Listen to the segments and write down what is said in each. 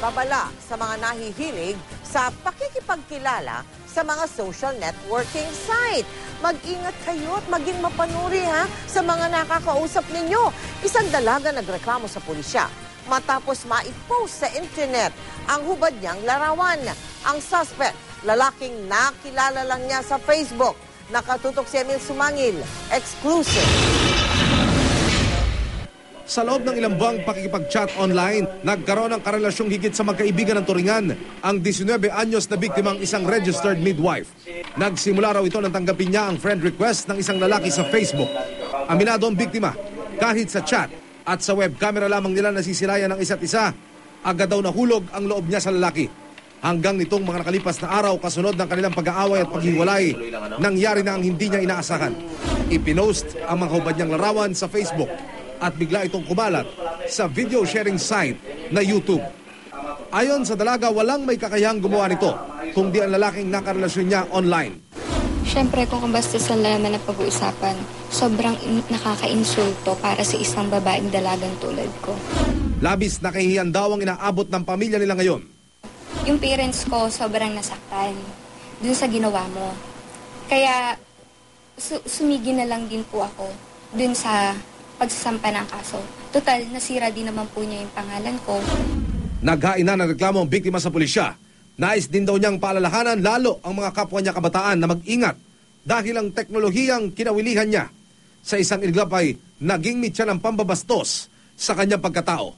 babala sa mga nahihilig sa pakikipagkilala sa mga social networking site. Mag-ingat kayo at maging mapanuri sa mga nakakausap ninyo. Isang dalaga nagreklamo sa pulisya matapos maipost sa internet ang hubad niyang larawan. Ang suspect, lalaking nakilala lang niya sa Facebook. Nakatutok si Emil Sumangil. Exclusive. Sa loob ng ilang buwang pakikipag-chat online, nagkaroon ng karelasyong higit sa magkaibigan ng turingan ang 19 anyos na biktimang isang registered midwife. Nagsimula raw ito nang tanggapin niya ang friend request ng isang lalaki sa Facebook. Aminado ang biktima, kahit sa chat at sa web camera lamang nila nasisilayan ng isa't isa, agad daw nahulog ang loob niya sa lalaki. Hanggang nitong mga nakalipas na araw kasunod ng kanilang pag-aaway at paghiwalay, nangyari na ang hindi niya inaasahan. Ipinost ang mga hubad niyang larawan sa Facebook at bigla itong kumalat sa video sharing site na YouTube. Ayon sa dalaga, walang may kakayahang gumawa nito, kundi ang lalaking nakarelasyon niya online. Siyempre, kung kabastasan naman ang pag-uusapan, sobrang nakaka-insulto para sa isang babaeng dalagang tulad ko. Labis na kahihiyan daw ang inaabot ng pamilya nila ngayon. Yung parents ko sobrang nasaktan dun sa ginawa mo. Kaya sumigi na lang din po ako dun sa pagsasampa ng kaso. Total, nasira din naman po niya yung pangalan ko. Naghain na ng reklamo ang biktima sa pulisya. Nais din daw niyang paalalahanan lalo ang mga kapwa niya kabataan na mag-ingat dahil ang teknolohiyang kinawilihan niya sa isang iglap ay naging mitya ng pambabastos sa kanyang pagkatao.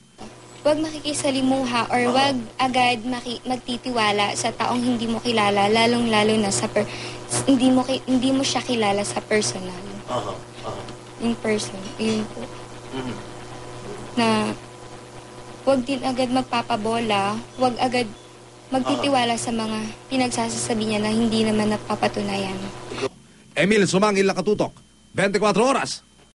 Huwag makikisalimuha or huwag agad magtitiwala sa taong hindi mo kilala, lalong-lalo na sa hindi mo siya kilala sa personal. In person, yun po. Na huwag din agad magpapabola, huwag agad magtitiwala sa mga pinagsasasabi niya na hindi naman napapatunayan. Emil Sumangil, nakatutok, 24 oras.